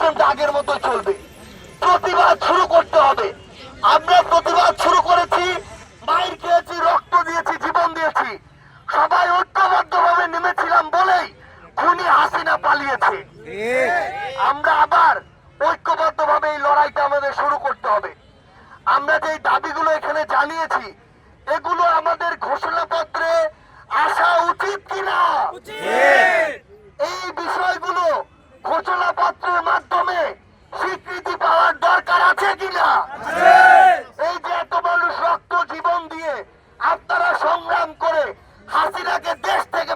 সিস্টেমটা আগের মতো চলবে। প্রতিবাদ শুরু করতে হবে। আমরা প্রতিবাদ শুরু করেছি, মাইর খেয়েছি, রক্ত দিয়েছি, জীবন দিয়েছি, সবাই ঐক্যবদ্ধভাবে নেমেছিলাম বলেই খুনি হাসিনা পালিয়েছে। আমরা আবার ঐক্যবদ্ধভাবে এই লড়াইটা আমাদের শুরু করতে হবে। আমরা যে দাবিগুলো এখানে জানিয়েছি এগুলো আমাদের ঘোষণাপত্রে আসা উচিত কিনা, এই বিষয়গুলো ঘোষণাপত্রের মাধ্যমে স্বীকৃতি পাওয়ার দরকার আছে কিনা। এই যে এত মানুষ রক্ত জীবন দিয়ে আপনারা সংগ্রাম করে হাসিনাকে দেশ থেকে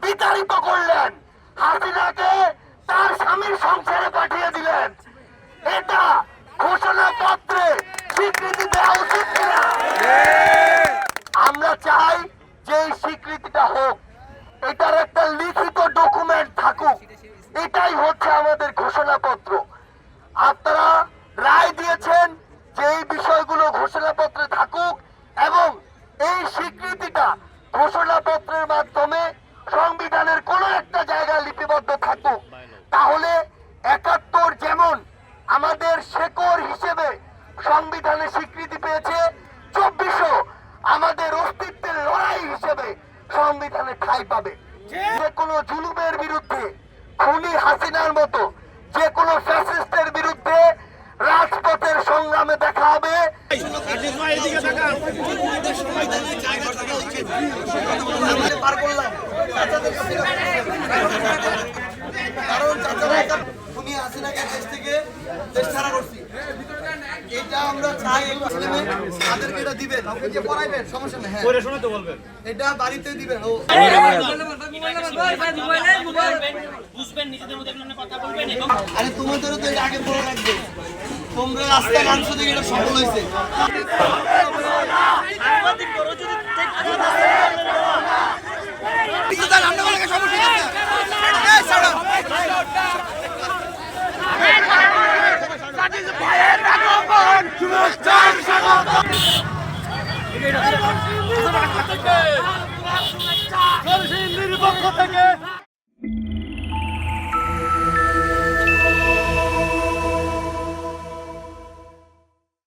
বিতাড়িত করলেন, হাসিনাকে তার স্বামীর সংসারে পাঠিয়ে দিলেন, এটা ঘোষণাপত্রে স্বীকৃতি দেওয়া উচিত কিনা। আমরা চাই যে এই স্বীকৃতিটা হোক, এটার একটা লিখিত ডকুমেন্ট থাকুক, এটাই হচ্ছে আমাদের ঘোষণাপত্র। আপনারা রায় দিয়েছেন যে এই বিষয়গুলো ঘোষণাপত্রে থাকুক এবং এই স্বীকৃতিটা ঘোষণাপত্রের মাধ্যমে সংবিধানের কোনো একটা জায়গায় লিপিবদ্ধ থাকুক। তাহলে ৭১ যেমন আমাদের শেকড় হিসেবে সংবিধানে স্বীকৃতি পেয়েছে, ২৪ও আমাদের অস্তিত্বের লড়াই হিসেবে সংবিধানে ঠাঁই পাবে। যে কোনো জুলুমের বিরুদ্ধে, খুনি হাসিনার মতো যে কোনো ফ্যাসিস্টের বিরুদ্ধে রাজপথের সংগ্রামে দেখা হবে। খুনি হাসিনাকে দেশ থেকে দেশ ছাড়া করছি, এটা আমরা চাই। তাদেরকে এটা দিবেন, যে পড়াইবেন সমস্যা নেই, হ্যাঁ এটা বাড়িতে দিবেন। আরে তোমাদেরও তো এটা আগে বলে রাখবে, তোমরা রাস্তায় নামছো দেখে এটা সফল হয়েছে। সমস্যা